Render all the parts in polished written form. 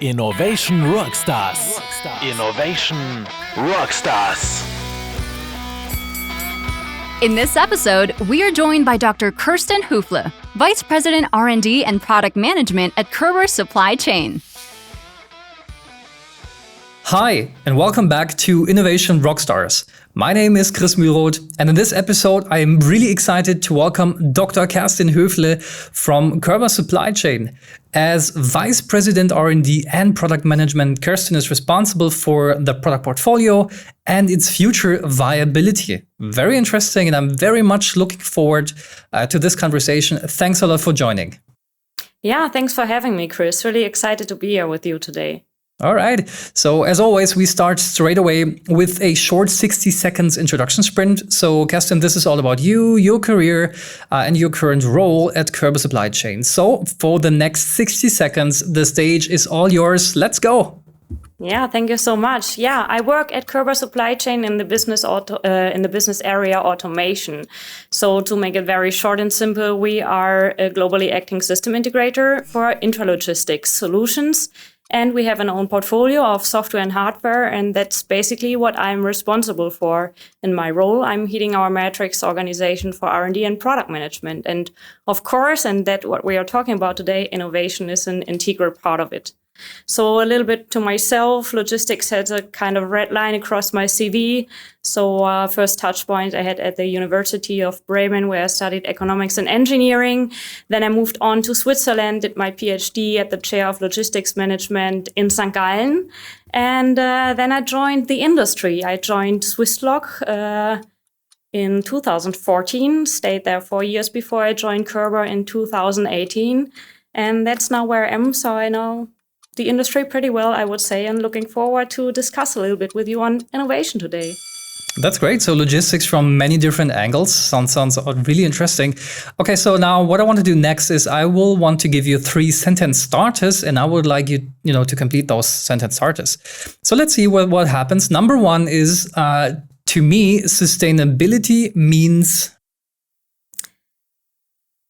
Innovation Rockstars. Innovation Rockstars. In this episode, we are joined by Dr. Kerstin Höfle, Vice President R&D and Product Management at Körber Supply Chain. Hi, and welcome back to Innovation Rockstars. My name is Chris Müroth, and in this episode, I am really excited to welcome Dr. Kerstin Höfle from Körber Supply Chain. As Vice President R&D and Product Management, Kerstin is responsible for the product portfolio and its future viability. Very interesting, and I'm very much looking forward to this conversation. Thanks a lot for joining. Yeah, thanks for having me, Chris. Really excited to be here with you today. All right. So as always, we start straight away with a short 60 seconds introduction sprint. So Kerstin, this is all about you, your career, and your current role at Körber Supply Chain. So for the next 60 seconds, the stage is all yours. Let's go. Yeah, thank you so much. Yeah, I work at Körber Supply Chain in the business area automation. So to make it very short and simple, we are a globally acting system integrator for intralogistics solutions. And we have an own portfolio of software and hardware, and that's basically what I'm responsible for in my role. I'm heading our matrix organization for R&D and product management. And of course, and that's what we are talking about today, innovation is an integral part of it. So a little bit to myself, logistics has a kind of red line across my CV. So first touch point I had at the University of Bremen, where I studied economics and engineering. Then I moved on to Switzerland, did my PhD at the chair of logistics management in St. Gallen. And then I joined the industry. I joined Swisslog in 2014, stayed there 4 years before I joined Körber in 2018. And that's now where I am. So I know the industry pretty well, I would say, and looking forward to discuss a little bit with you on innovation today. That's great. So logistics from many different angles sounds really interesting. Okay, so now what I want to do next is I will want to give you 3 sentence starters, and I would like you to complete those sentence starters. So let's see what happens. Number 1 is, to me, sustainability means...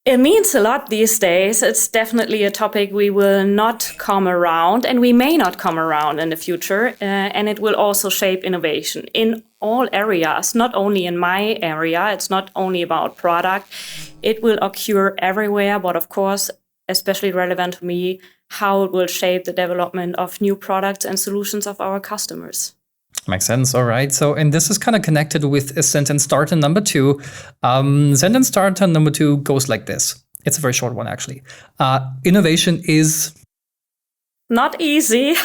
It means a lot these days. It's definitely a topic we will not come around, and we may not come around in the future. And it will also shape innovation in all areas, not only in my area. It's not only about product. It will occur everywhere, but of course, especially relevant to me, how it will shape the development of new products and solutions of our customers. Makes sense. All right. So, and this is kind of connected with a sentence starter number 2. Sentence starter number 2 goes like this. It's a very short one, actually. Innovation is... Not easy,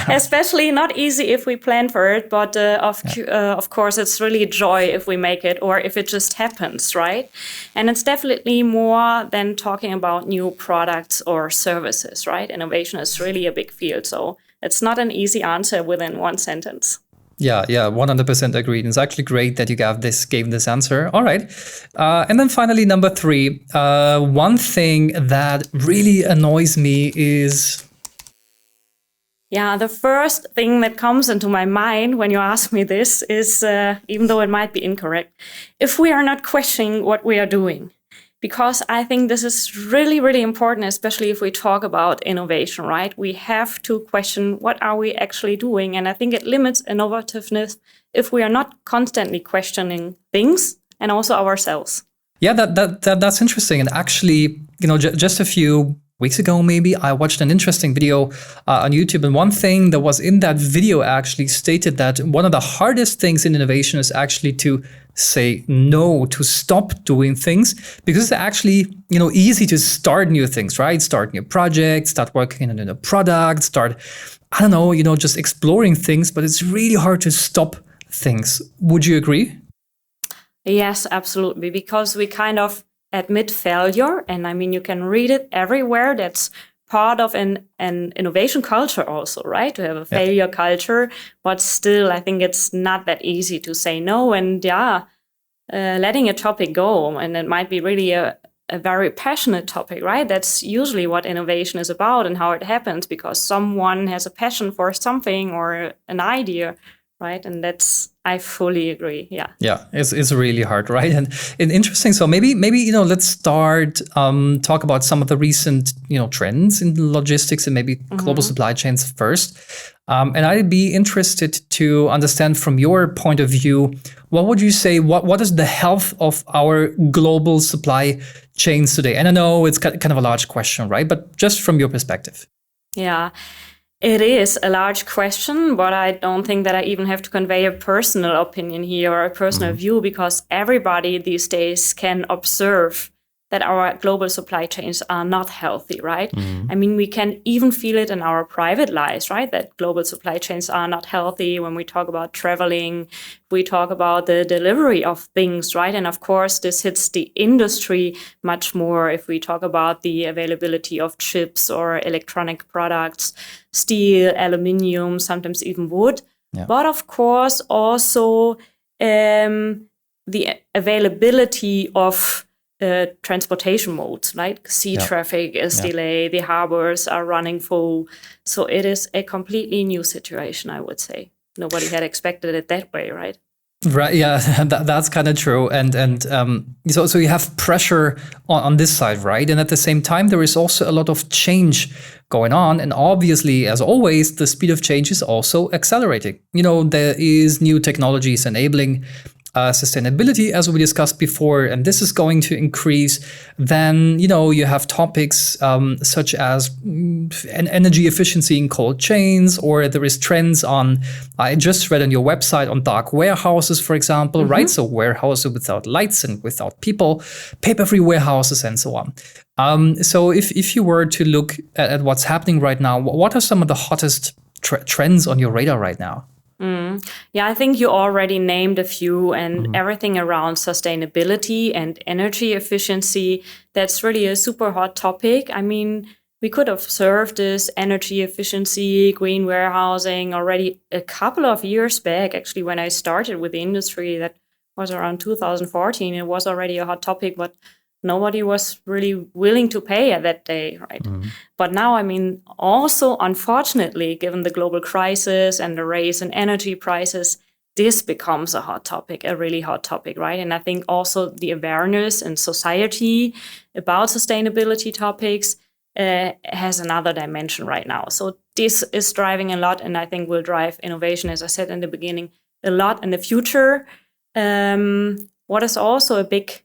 especially not easy if we plan for it. But of course, it's really joy if we make it or if it just happens, right? And it's definitely more than talking about new products or services, right? Innovation is really a big field. So it's not an easy answer within one sentence. Yeah, 100% agreed. It's actually great that you gave this answer. All right. And then finally, number 3, one thing that really annoys me is... Yeah, the first thing that comes into my mind when you ask me this is, even though it might be incorrect, if we are not questioning what we are doing. Because I think this is really, really important, especially if we talk about innovation, right? We have to question what are we actually doing. And I think it limits innovativeness if we are not constantly questioning things and also ourselves. Yeah, that's interesting. And actually, just a few weeks ago, maybe, I watched an interesting video on YouTube. And one thing that was in that video actually stated that one of the hardest things in innovation is actually to say no, to stop doing things, because it's actually, easy to start new things, right? Start new projects, start working on a new product, start, just exploring things, but it's really hard to stop things. Would you agree? Yes, absolutely. Because we kind of admit failure. And I mean, you can read it everywhere. That's part of an innovation culture also, right? To have a failure culture. But still, I think it's not that easy to say no. And letting a topic go. And it might be really a very passionate topic, right? That's usually what innovation is about and how it happens, because someone has a passion for something or an idea, right? And I fully agree. Yeah. Yeah, it's really hard, right? And interesting. So maybe let's start talk about some of the recent trends in logistics and maybe global supply chains first. And I'd be interested to understand from your point of view, what would you say? What is the health of our global supply chains today? And I know it's kind of a large question, right? But just from your perspective. Yeah. It is a large question, but I don't think that I even have to convey a personal opinion here or a personal view, because everybody these days can observe that our global supply chains are not healthy, right? I mean, we can even feel it in our private lives, right? That global supply chains are not healthy when we talk about traveling, we talk about the delivery of things, right? And of course, this hits the industry much more if we talk about the availability of chips or electronic products, steel, aluminium, sometimes even wood. Yeah. But of course, also the availability of transportation modes, like sea traffic is delayed, the harbors are running full. So it is a completely new situation, I would say. Nobody had expected it that way, right? Right. Yeah, that's kind of true. And so you have pressure on this side, right? And at the same time, there is also a lot of change going on. And obviously, as always, the speed of change is also accelerating. There is new technologies enabling sustainability, as we discussed before, and this is going to increase. Then, you have topics such as energy efficiency in cold chains, or there is trends on, I just read on your website, on dark warehouses, for example, right? So warehouses without lights and without people, paper-free warehouses, and so on. So if you were to look at what's happening right now, what are some of the hottest trends on your radar right now? Yeah, I think you already named a few, and everything around sustainability and energy efficiency, that's really a super hot topic. I mean, we could observe this energy efficiency, green warehousing already a couple of years back. Actually, when I started with the industry, that was around 2014, it was already a hot topic, but nobody was really willing to pay at that day, right? But now, I mean, also, unfortunately, given the global crisis and the raise in energy prices, this becomes a hot topic, a really hot topic, right? And I think also the awareness in society about sustainability topics has another dimension right now. So this is driving a lot, and I think will drive innovation, as I said in the beginning, a lot in the future. What is also a big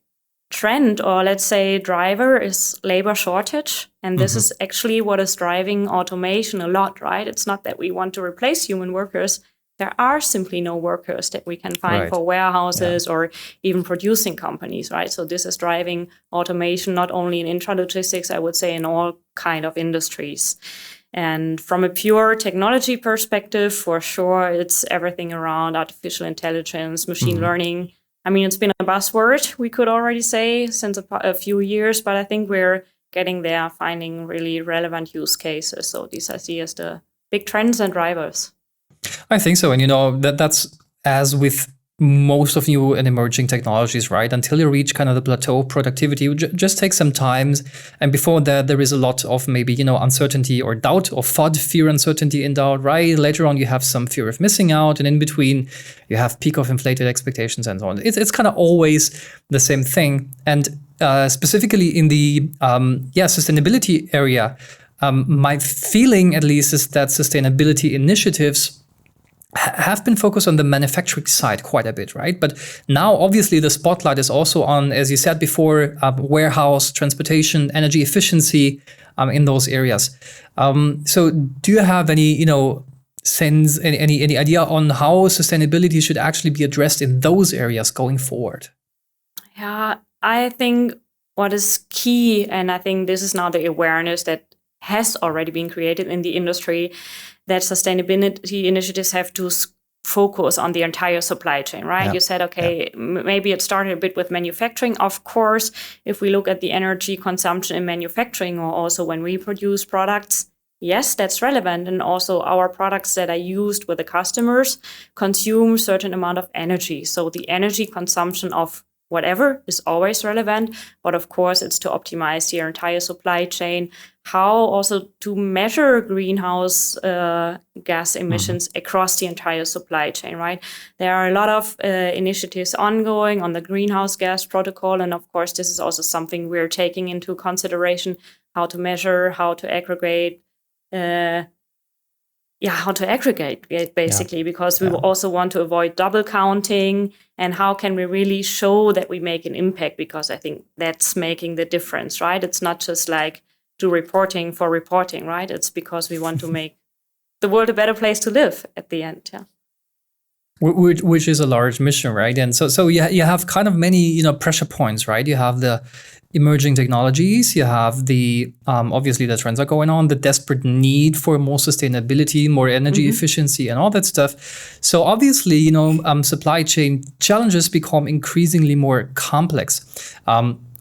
trend, or let's say driver, is labor shortage. And this is actually what is driving automation a lot, right? It's not that we want to replace human workers. There are simply no workers that we can find for warehouses or even producing companies, right? So this is driving automation, not only in intralogistics, I would say in all kind of industries. And from a pure technology perspective, for sure, it's everything around artificial intelligence, machine learning. I mean, it's been a buzzword, we could already say, since a few years, but I think we're getting there, finding really relevant use cases. So these I see as the big trends and drivers. I think so. And, that's as with most of new and emerging technologies, right? Until you reach kind of the plateau of productivity, just take some time. And before that, there is a lot of maybe, uncertainty or doubt or FUD, fear, uncertainty, and doubt, right? Later on, you have some fear of missing out. And in between, you have peak of inflated expectations and so on. It's kind of always the same thing. And specifically in the sustainability area, my feeling at least is that sustainability initiatives have been focused on the manufacturing side quite a bit, right? But now, obviously, the spotlight is also on, as you said before, warehouse, transportation, energy efficiency in those areas. So do you have any, sense, any idea on how sustainability should actually be addressed in those areas going forward? Yeah, I think what is key, and I think this is now the awareness that has already been created in the industry, that sustainability initiatives have to focus on the entire supply chain, right? Yeah. You said, okay, maybe it started a bit with manufacturing. Of course, if we look at the energy consumption in manufacturing, or also when we produce products, yes, that's relevant. And also our products that are used with the customers consume certain amount of energy. So the energy consumption of whatever is always relevant. But of course, it's to optimize your entire supply chain, how also to measure greenhouse gas emissions across the entire supply chain, right? There are a lot of initiatives ongoing on the greenhouse gas protocol. And of course, this is also something we're taking into consideration, how to measure, how to aggregate, basically, because we also want to avoid double counting, and how can we really show that we make an impact, because I think that's making the difference, right? It's not just like do reporting for reporting, right? It's because we want to make the world a better place to live at the end, Which is a large mission, right? And so you have kind of many, pressure points, right? You have the emerging technologies, you have the, obviously the trends are going on, the desperate need for more sustainability, more energy efficiency and all that stuff. So obviously, supply chain challenges become increasingly more complex.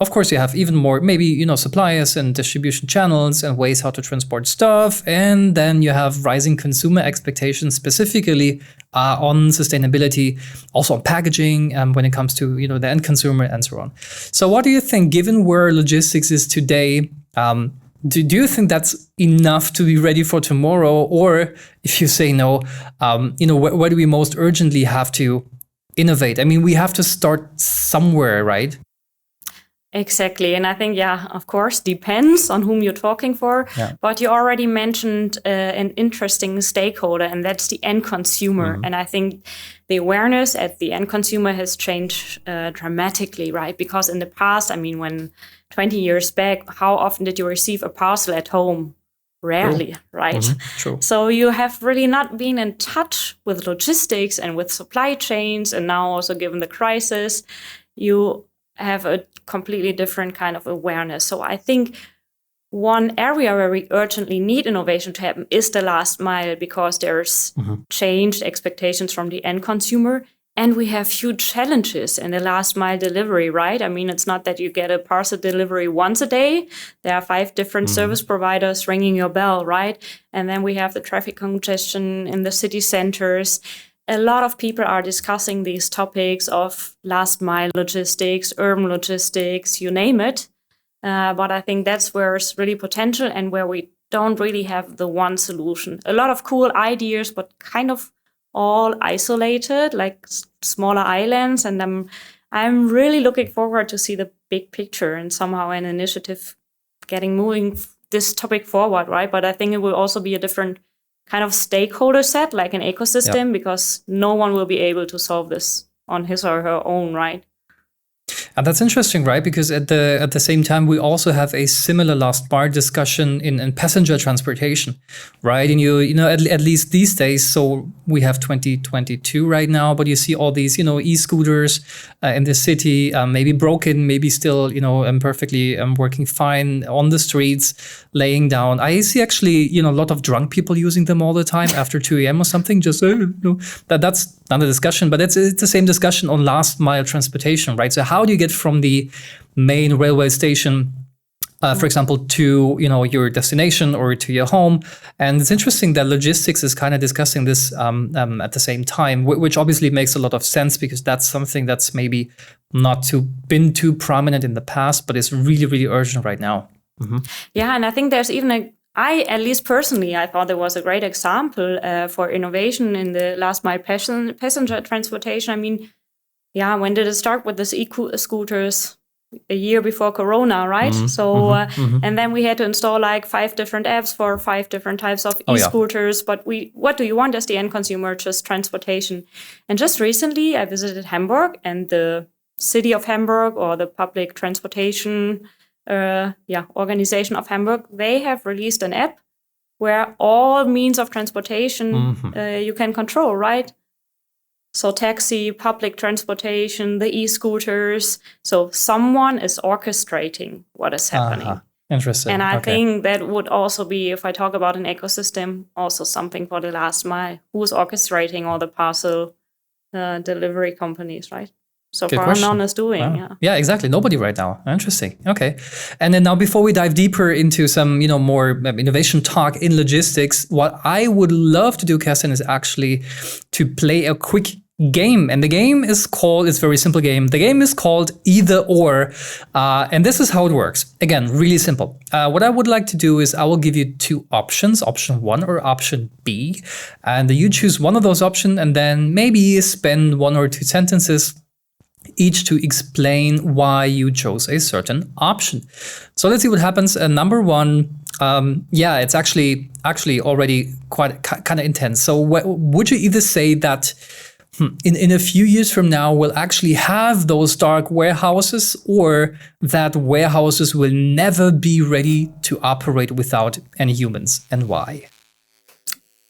Of course, you have even more, maybe, suppliers and distribution channels and ways how to transport stuff. And then you have rising consumer expectations, specifically on sustainability, also on packaging when it comes to, the end consumer and so on. So what do you think, given where logistics is today, do you think that's enough to be ready for tomorrow? Or if you say no, where do we most urgently have to innovate? I mean, we have to start somewhere, right? Exactly. And I think, of course, depends on whom you're talking for. Yeah. But you already mentioned an interesting stakeholder, and that's the end consumer. And I think the awareness at the end consumer has changed dramatically, right? Because in the past, when 20 years back, how often did you receive a parcel at home? Rarely, right? True. So you have really not been in touch with logistics and with supply chains. And now also given the crisis, you have a completely different kind of awareness. So I think one area where we urgently need innovation to happen is the last mile, because there's changed expectations from the end consumer. And we have huge challenges in the last mile delivery, right? It's not that you get a parcel delivery once a day. There are 5 different service providers ringing your bell, right? And then we have the traffic congestion in the city centers. A lot of people are discussing these topics of last mile logistics, urban logistics, you name it. But I think that's where it's really potential and where we don't really have the one solution. A lot of cool ideas, but kind of all isolated, like smaller islands. And I'm really looking forward to see the big picture and somehow an initiative moving this topic forward, right? But I think it will also be a different kind of stakeholder set, like an ecosystem, because no one will be able to solve this on his or her own, right? And that's interesting, right? Because at the same time, we also have a similar last mile discussion in passenger transportation, right? And at least these days, so we have 2022 right now, but you see all these, e-scooters in the city, maybe broken, maybe still, imperfectly working fine on the streets, laying down. I see actually, a lot of drunk people using them all the time after 2 a.m. or something. Just that's not a discussion, but it's the same discussion on last mile transportation, right? So how do you get from the main railway station, for example, to your destination or to your home? And it's interesting that logistics is kind of discussing this at the same time, which obviously makes a lot of sense, because that's something that's maybe not been too prominent in the past, but is really, really urgent right now. Yeah, and I think there's even at least personally, I thought there was a great example for innovation in the last mile passenger transportation. When did it start with these e-scooters? A year before Corona, right? And then we had to install like 5 different apps for 5 different types of e-scooters. But what do you want as the end consumer? Just transportation. And just recently, I visited Hamburg, and the city of Hamburg, or the public transportation organization of Hamburg, they have released an app where all means of transportation you can control, right? So taxi, public transportation, the e-scooters. So someone is orchestrating what is happening. Interesting. And I think that would also be, if I talk about an ecosystem, also something for the last mile. Who's orchestrating all the parcel delivery companies, right? So Good far, question. none is doing. Wow. Yeah, exactly. Nobody right now. Interesting. Okay. And then now, before we dive deeper into some, more innovation talk in logistics, what I would love to do, Kerstin, is actually to play a quick game. And the game is called, it's a very simple game. The game is called Either Or. And this is how it works. Again, really simple. What I would like to do is I will give you two options, option 1 or option B. And you choose one of those options and then maybe spend 1 or 2 sentences each to explain why you chose a certain option. So let's see what happens. Number 1, it's actually already quite kind of intense. So would you either say that in a few years from now we'll actually have those dark warehouses, or that warehouses will never be ready to operate without any humans, and why?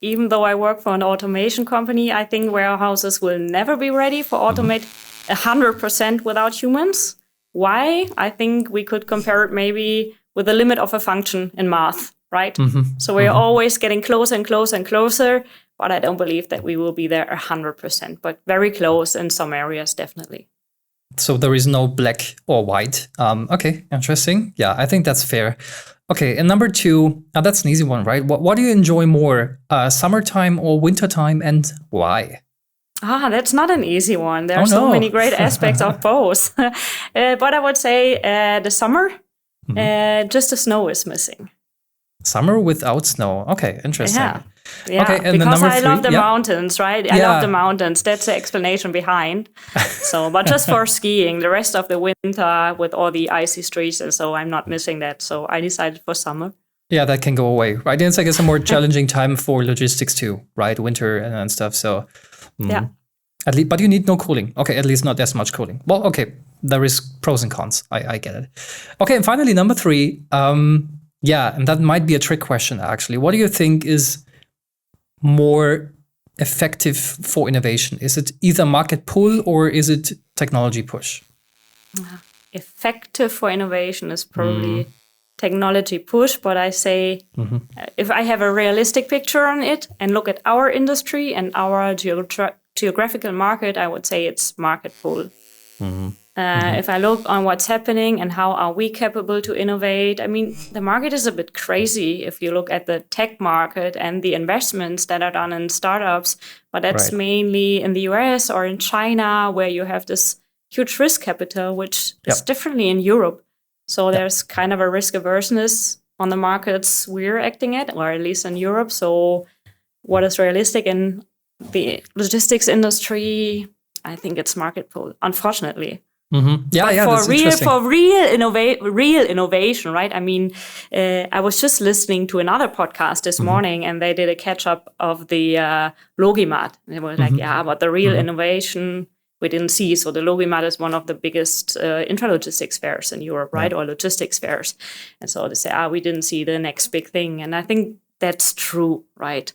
Even though I work for an automation company, I think warehouses will never be ready for automate 100% without humans. Why? I think we could compare it maybe with the limit of a function in math, right? So we're always getting closer and closer and closer, but I don't believe that we will be there 100%, but very close in some areas, definitely. So there is no black or white. Okay, interesting. Yeah, I think that's fair. Okay, and number 2, now that's an easy one, right? What do you enjoy more, summertime or wintertime, and why? That's not an easy one. There are so many great aspects of both. But I would say the summer, just the snow is missing. Summer without snow. Okay, interesting. Yeah, okay, and because number 3, I love the mountains, right? I love the mountains. That's the explanation behind. So, but just for skiing, the rest of the winter with all the icy streets and so, I'm not missing that. So I decided for summer. Yeah, that can go away, right? And it's, I guess, a more challenging time for logistics too, right? Winter and stuff. So at least, but you need no cooling. Okay, at least not as much cooling. Well, okay, there is pros and cons. I get it. Okay, and finally, number 3. And that might be a trick question, actually. What do you think is more effective for innovation? Is it either market pull or is it technology push? Effective for innovation is probably technology push, but I say if I have a realistic picture on it and look at our industry and our geographical market, I would say it's market pull. If I look on what's happening and how are we capable to innovate, I mean, the market is a bit crazy if you look at the tech market and the investments that are done in startups, but that's mainly in the US or in China, where you have this huge risk capital, which is differently in Europe. So there's kind of a risk averseness on the markets we're acting at, or at least in Europe. So what is realistic in the logistics industry? I think it's market pull, unfortunately. For real innovation, right? I mean, I was just listening to another podcast this morning, and they did a catch up of the Logimat. And they were like, but the real innovation we didn't see. So the Logimat is one of the biggest intralogistics fairs in Europe, right? Or logistics fairs. And so they say, we didn't see the next big thing. And I think that's true, right?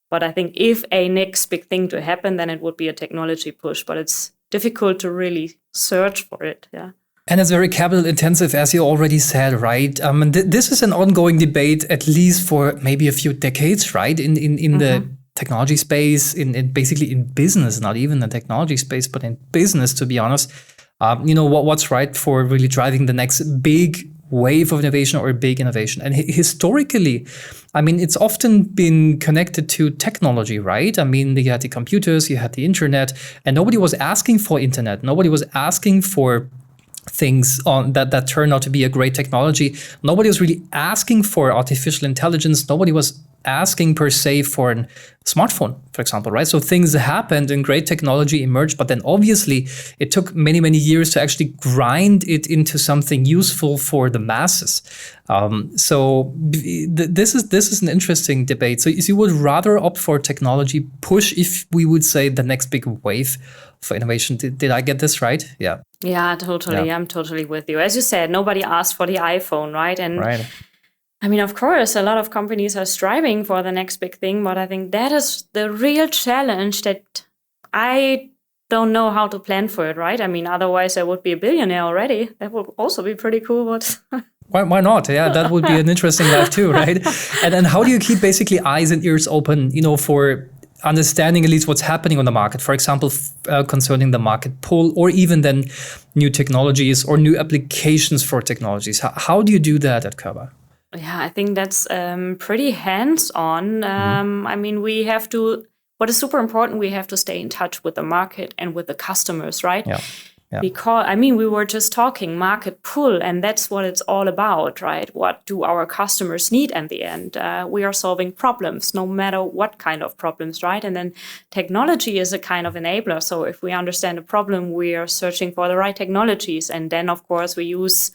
But I think if a next big thing to happen, then it would be a technology push. But it's difficult to really search for it, And it's very capital intensive, as you already said, right? And this is an ongoing debate, at least for maybe a few decades, right? In the technology space, in basically in business, not even the technology space, but in business, to be honest. What's right for really driving the next big wave of innovation or big innovation. And historically, I mean, it's often been connected to technology, right? I mean, you had the computers, you had the internet, and nobody was asking for internet. Nobody was asking for things on that turned out to be a great technology. Nobody was really asking for artificial intelligence. Nobody was asking per se for a smartphone, for example, right? So things happened and great technology emerged, but then obviously it took many, many years to actually grind it into something useful for the masses. This is an interesting debate. So you would rather opt for technology push if we would say the next big wave for innovation. Did I get this right? Yeah. Yeah, totally. Yeah. I'm totally with you. As you said, nobody asked for the iPhone, right? And I mean, of course, a lot of companies are striving for the next big thing, but I think that is the real challenge that I don't know how to plan for it, right? I mean, otherwise I would be a billionaire already. That would also be pretty cool, but... Why not? Yeah, that would be an interesting life too, right? And then how do you keep basically eyes and ears open, for understanding at least what's happening on the market, for example, concerning the market pull, or even then new technologies or new applications for technologies? How do you do that at Körber? Yeah, I think that's pretty hands-on. I mean, we what is super important, we have to stay in touch with the market and with the customers, right? Yeah. Because, I mean, we were just talking market pull, and that's what it's all about, right? What do our customers need in the end? We are solving problems, no matter what kind of problems, right? And then technology is a kind of enabler. So if we understand a problem, we are searching for the right technologies. And then, of course, we use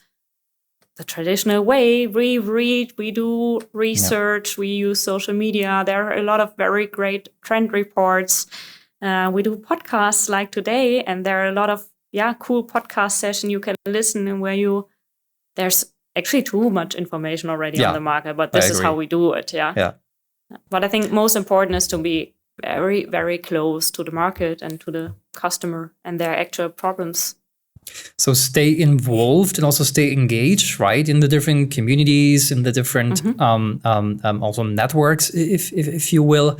the traditional way. We read, we do research, we use social media. There are a lot of very great trend reports. We do podcasts like today, and there are a lot of cool podcast session you can listen in where there's actually too much information already on the market, but this is how we do it. Yeah. But I think most important is to be very, very close to the market and to the customer and their actual problems. So stay involved and also stay engaged, right, in the different communities, in the different also networks, if you will.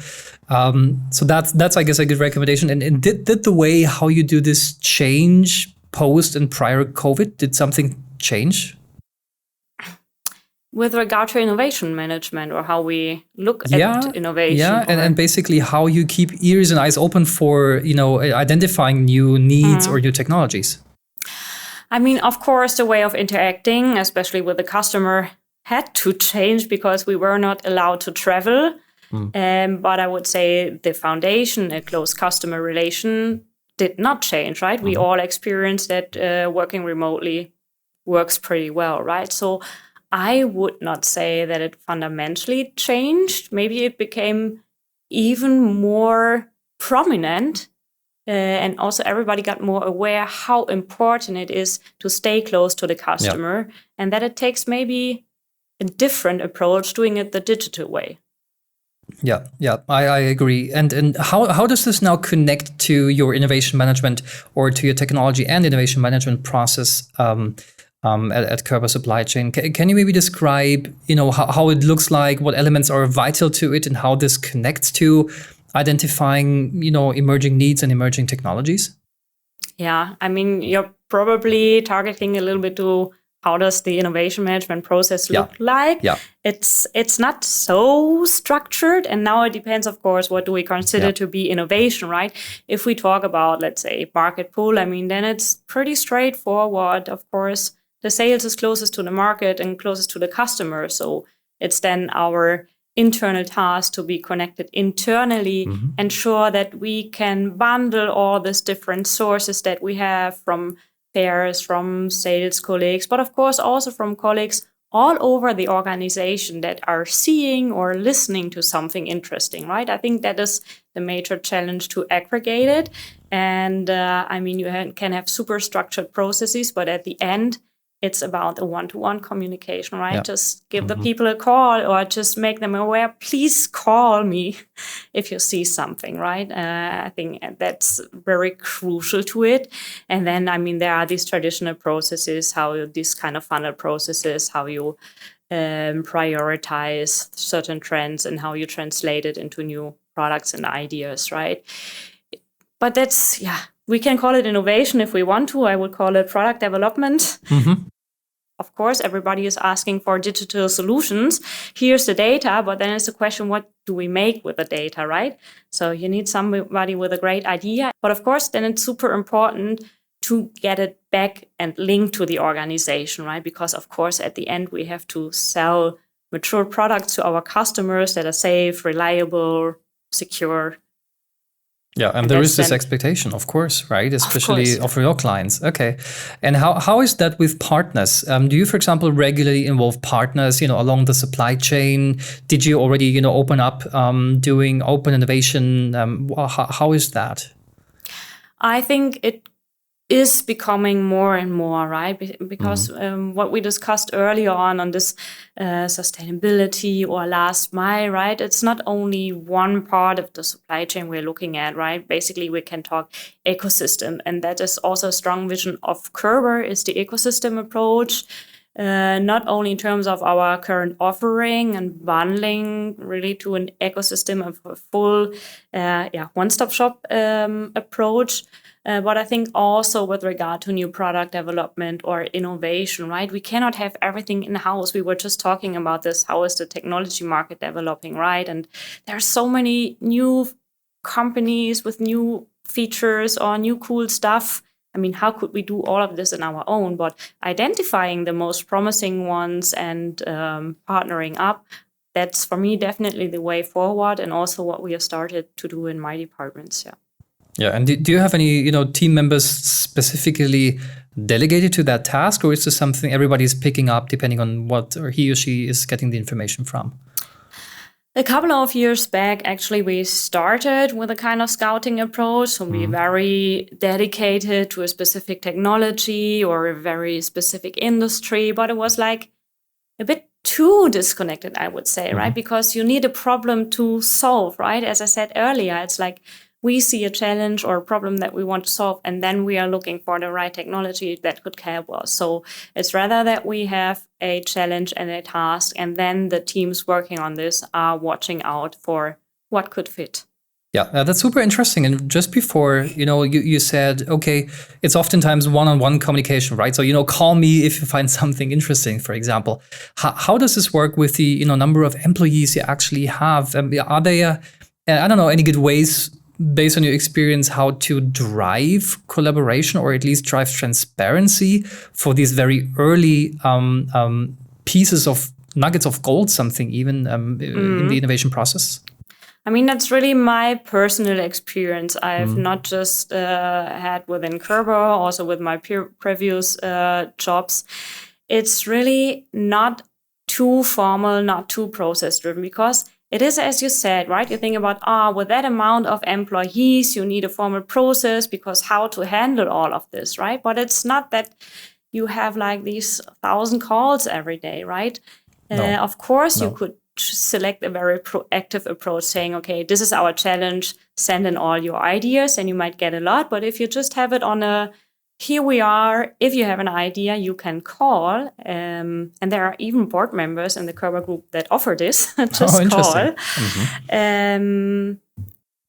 So that's I guess a good recommendation. And did the way how you do this change post and prior COVID? Did something change? With regard to innovation management or how we look at innovation. Yeah, and basically how you keep ears and eyes open for, identifying new needs or new technologies. I mean, of course, the way of interacting, especially with the customer, had to change because we were not allowed to travel. But I would say the foundation, a close customer relation, did not change, right? We all experienced that working remotely works pretty well, right? So I would not say that it fundamentally changed. Maybe it became even more prominent. And also everybody got more aware how important it is to stay close to the customer and that it takes maybe a different approach doing it the digital way. Yeah, I agree. And how does this now connect to your innovation management or to your technology and innovation management process at Körber Supply Chain? Can you maybe describe, how it looks like, what elements are vital to it, and how this connects to identifying, emerging needs and emerging technologies? Yeah, I mean, you're probably targeting a little bit to how does the innovation management process look like? Yeah. It's not so structured, and now it depends, of course, what do we consider to be innovation, right? If we talk about, let's say, market pull, I mean, then it's pretty straightforward. Of course, the sales is closest to the market and closest to the customer, so it's then our internal task to be connected internally, ensure that we can bundle all these different sources that we have from peers, from sales colleagues, but of course also from colleagues all over the organization that are seeing or listening to something interesting, right? I think that is the major challenge, to aggregate it. And I mean, you can have super structured processes, but at the end, it's about a one-to-one communication, right? Just give the people a call or just make them aware, please call me if you see something, right? I think that's very crucial to it. And then, I mean, there are these traditional processes, these kind of funnel processes, how you prioritize certain trends and how you translate it into new products and ideas, right? But that's, we can call it innovation if we want to. I would call it product development. Of course, everybody is asking for digital solutions. Here's the data, but then it's the question, what do we make with the data, right? So you need somebody with a great idea. But of course, then it's super important to get it back and link to the organization, right? Because of course, at the end, we have to sell mature products to our customers that are safe, reliable, secure. Yeah, and there is this expectation, of course, right? Especially of your clients. Okay. And how is that with partners? Do you, for example, regularly involve partners, along the supply chain? Did you already, open up doing open innovation? How is that? I think it is becoming more and more, right? Because what we discussed earlier on this sustainability or last mile, right? It's not only one part of the supply chain we're looking at, right? Basically, we can talk ecosystem, and that is also a strong vision of Körber, is the ecosystem approach. Not only in terms of our current offering and bundling really to an ecosystem of a full one-stop shop approach, but I think also with regard to new product development or innovation, right? We cannot have everything in-house. We were just talking about this. How is the technology market developing, right? And there are so many new companies with new features or new cool stuff. I mean, how could we do all of this on our own? But identifying the most promising ones and partnering up, that's for me definitely the way forward, and also what we have started to do in my departments. Yeah. Yeah, and do you have any team members specifically delegated to that task, or is this something everybody's picking up depending on what or he or she is getting the information from? A couple of years back, actually, we started with a kind of scouting approach. So we very dedicated to a specific technology or a very specific industry, but it was like a bit too disconnected, I would say, right? Because you need a problem to solve, right? As I said earlier, it's like we see a challenge or a problem that we want to solve, and then we are looking for the right technology that could help us. So it's rather that we have a challenge and a task, and then the teams working on this are watching out for what could fit. Yeah, that's super interesting. And just before, you said, okay, it's oftentimes one-on-one communication, right? So, call me if you find something interesting, for example. How does this work with the, number of employees you actually have? Are there, I don't know, any good ways based on your experience, how to drive collaboration or at least drive transparency for these very early pieces of nuggets of gold, something even in the innovation process? I mean, that's really my personal experience. I've not just had within Körber, also with my previous jobs. It's really not too formal, not too process driven, because it is, as you said, right? You think about, with that amount of employees, you need a formal process because how to handle all of this, right? But it's not that you have like these 1,000 calls every day, right? No. Of course, you could select a very proactive approach saying, okay, this is our challenge, send in all your ideas, and you might get a lot. But if you just have it on a, here we are, if you have an idea, you can call. And there are even board members in the Körber group that offer this, just call.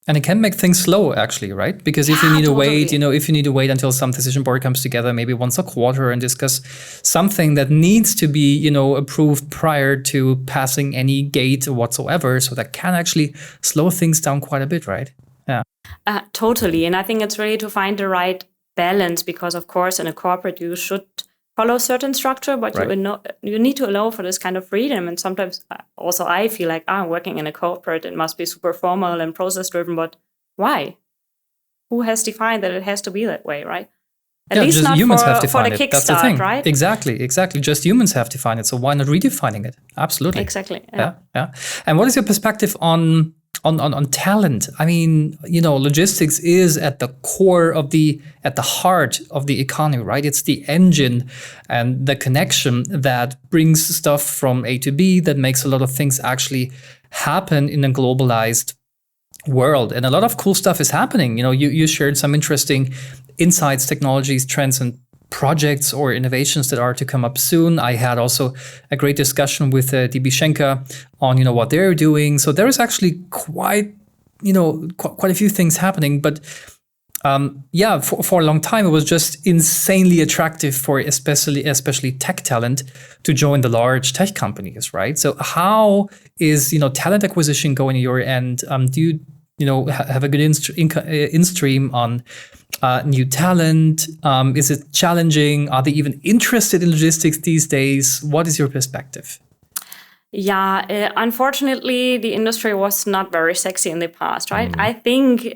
And it can make things slow, actually, right? Because if you need to wait, if you need to wait until some decision board comes together, maybe once a quarter, and discuss something that needs to be, approved prior to passing any gate whatsoever, so that can actually slow things down quite a bit, right? Yeah. Totally. And I think it's really to find the right balance, because of course, in a corporate, you should follow certain structure, but you need to allow for this kind of freedom. And sometimes also I feel like, working in a corporate, it must be super formal and process driven, but why? Who has defined that it has to be that way, right? At least not humans have for the defined it. kickstart, That's the thing. right? Exactly. Just humans have defined it. So why not redefining it? Absolutely. Exactly. Yeah. And what is your perspective on talent? I mean, logistics is at the core of at the heart of the economy, right? It's the engine and the connection that brings stuff from A to B, that makes a lot of things actually happen in a globalized world. And a lot of cool stuff is happening. You shared some interesting insights, technologies, trends, and projects or innovations that are to come up soon. I had also a great discussion with DB Schenker on what they're doing. So there is actually quite a few things happening. But for a long time it was just insanely attractive for especially tech talent to join the large tech companies, right? So how is talent acquisition going at your end? Do you have a good in-stream on new talent? Is it challenging? Are they even interested in logistics these days? What is your perspective? Yeah, unfortunately, the industry was not very sexy in the past, right? I think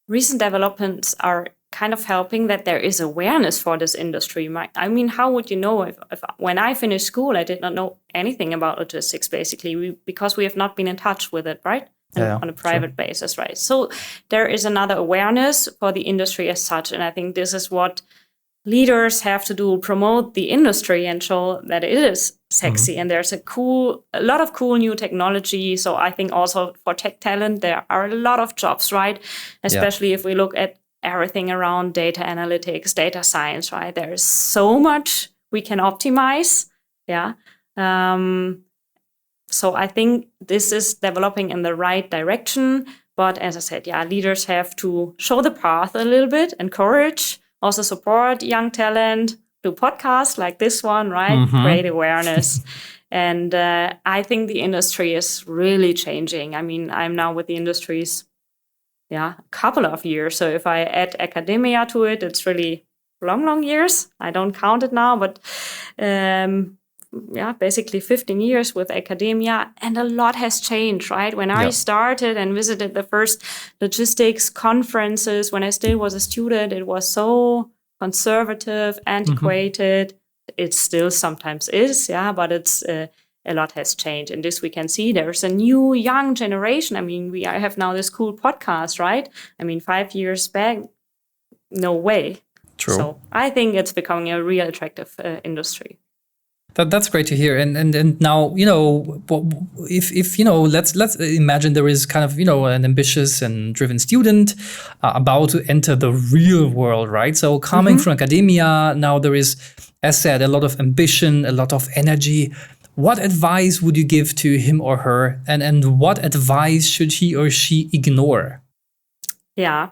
recent developments are kind of helping that there is awareness for this industry. I mean, how would you know if when I finished school, I did not know anything about logistics, basically, because we have not been in touch with it, right? On a private basis, right? So there is another awareness for the industry as such. And I think this is what leaders have to do, promote the industry and show that it is sexy. And there's a lot of cool new technology. So I think also for tech talent, there are a lot of jobs, right? Especially if we look at everything around data analytics, data science, right? There is so much we can optimize. Yeah. So I think this is developing in the right direction. But as I said, leaders have to show the path a little bit, encourage, also support young talent, do podcasts like this one, right? Great awareness. And I think the industry is really changing. I mean, I'm now with the industries a couple of years. So if I add academia to it, it's really long years. I don't count it now, but basically 15 years with academia, and a lot has changed, right? When I started and visited the first logistics conferences, when I still was a student, it was so conservative, antiquated. It still sometimes is, but it's a lot has changed. And this we can see there's a new young generation. I mean, I have now this cool podcast, right? I mean, 5 years back, no way. True. So I think it's becoming a real attractive industry. That's great to hear. And now, if let's imagine there is kind of, an ambitious and driven student about to enter the real world, right? So coming from academia, now there is, as said, a lot of ambition, a lot of energy. What advice would you give to him or her? And what advice should he or she ignore? Yeah.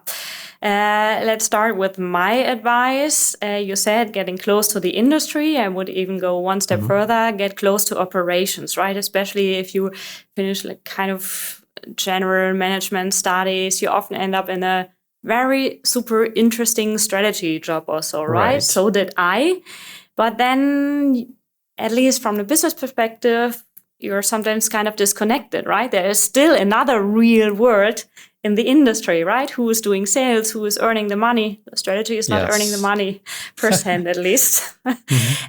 Let's start with my advice. You said getting close to the industry. I would even go one step further, get close to operations, right? Especially if you finish like kind of general management studies, you often end up in a very super interesting strategy job also, right? So did I. But then, at least from the business perspective, you're sometimes kind of disconnected, right? There is still another real world in the industry, right? Who is doing sales, who is earning the money. The strategy is not earning the money firsthand, at least.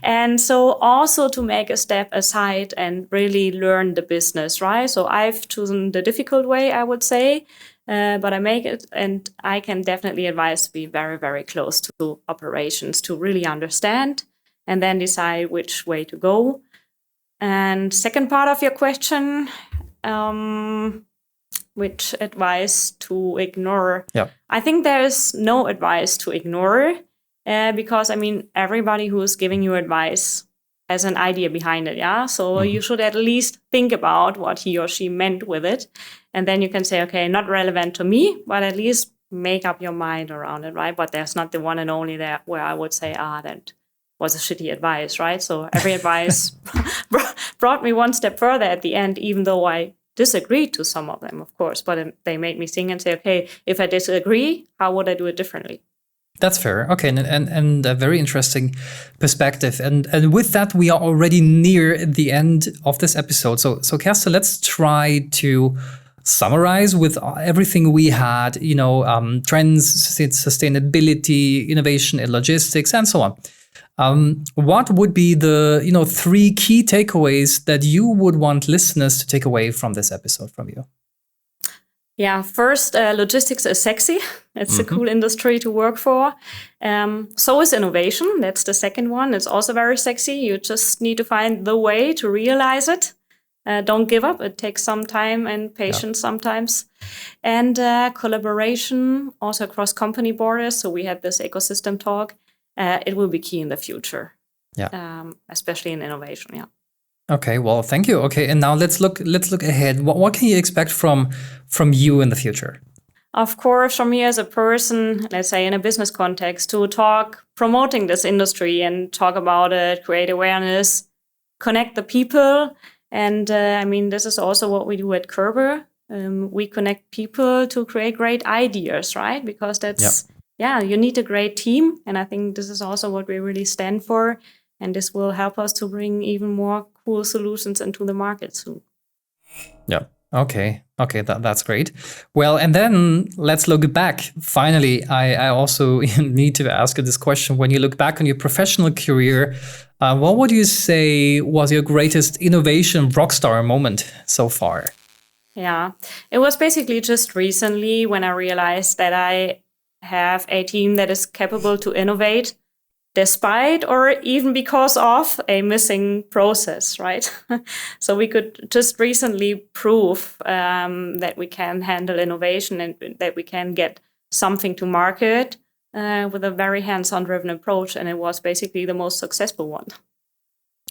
And so also to make a step aside and really learn the business, right? So I've chosen the difficult way, I would say, but I make it, and I can definitely advise to be very, very close to operations to really understand and then decide which way to go. And second part of your question, which advice to ignore? Yeah. I think there is no advice to ignore because, I mean, everybody who is giving you advice has an idea behind it, So you should at least think about what he or she meant with it. And then you can say, okay, not relevant to me, but at least make up your mind around it, right? But there's not the one and only there where I would say, that was a shitty advice, right? So every advice brought me one step further at the end, even though I disagreed to some of them, of course. But they made me think and say, okay, if I disagree, how would I do it differently? That's fair. Okay, and a very interesting perspective. And with that, we are already near the end of this episode. So Kerstin, let's try to summarize with everything we had, trends, sustainability, innovation in logistics, and so on. What would be the 3 key takeaways that you would want listeners to take away from this episode from you? Yeah, first, logistics is sexy. It's a cool industry to work for. So is innovation. That's the second one. It's also very sexy. You just need to find the way to realize it. Don't give up. It takes some time and patience sometimes. And collaboration, also across company borders. So we had this ecosystem talk. It will be key in the future, especially in innovation. Okay, well, thank you. Okay, and now let's look ahead. What can you expect from you in the future? Of course, from me as a person, let's say in a business context, to talk promoting this industry and talk about it, create awareness, connect the people. And this is also what we do at Körber. We connect people to create great ideas, right? Because that's you need a great team. And I think this is also what we really stand for. And this will help us to bring even more cool solutions into the market soon. Yeah. Okay. That's great. Well, and then let's look back. Finally, I also need to ask you this question. When you look back on your professional career, what would you say was your greatest innovation rockstar moment so far? Yeah, it was basically just recently when I realized that I have a team that is capable to innovate despite or even because of a missing process, right? So we could just recently prove that we can handle innovation and that we can get something to market with a very hands-on driven approach. And it was basically the most successful one.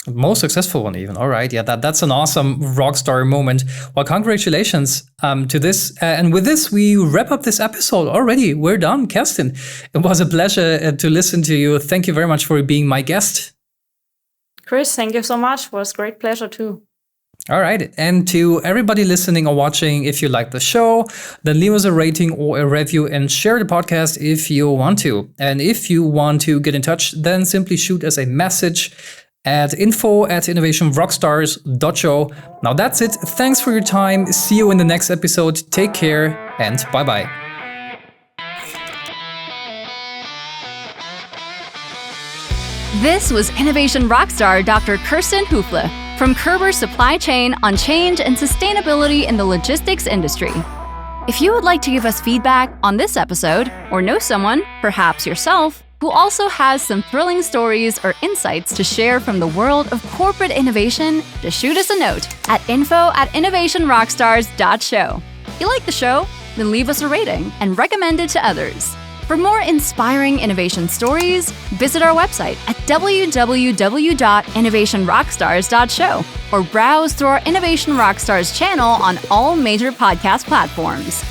Most successful one even. All right. Yeah, that's an awesome rockstar moment. Well, congratulations to this. And with this, we wrap up this episode already. We're done, Kerstin. It was a pleasure to listen to you. Thank you very much for being my guest. Chris, thank you so much. It was a great pleasure too. All right. And to everybody listening or watching, if you like the show, then leave us a rating or a review and share the podcast if you want to. And if you want to get in touch, then simply shoot us a message at info@innovationrockstars.show. Now that's it. Thanks for your time. See you in the next episode. Take care and bye-bye. This was Innovation Rockstar Dr. Kerstin Höfle from Körber Supply Chain on change and sustainability in the logistics industry. If you would like to give us feedback on this episode, or know someone, perhaps yourself, who also has some thrilling stories or insights to share from the world of corporate innovation, just shoot us a note at info@innovationrockstars.show. You like the show? Then leave us a rating and recommend it to others. For more inspiring innovation stories, visit our website at www.innovationrockstars.show or browse through our Innovation Rockstars channel on all major podcast platforms.